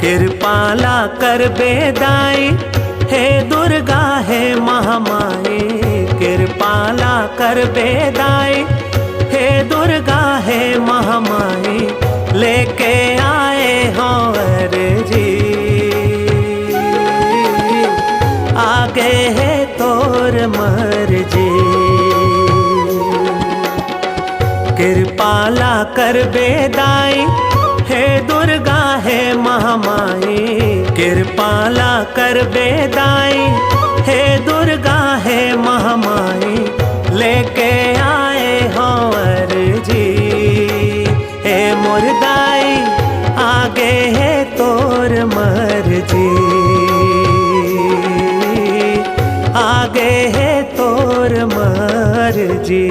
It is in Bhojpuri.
कृपाला कर बेदाई हे दुर्गा हे महामाई। कृपाला कर बेदाई हे दुर्गा हे महामाई। लेके आए हो अर्जी आगे है तोर मर्जी। कृपाला कर बेदाई हे दुर्गा हे महामाई। कृपाला कर बेदाई हे दुर्गा हे महामाई। लेके आए हो अर्जी हे मुर्दाई आगे है तोर मर्जी। आगे है तोर मर्जी।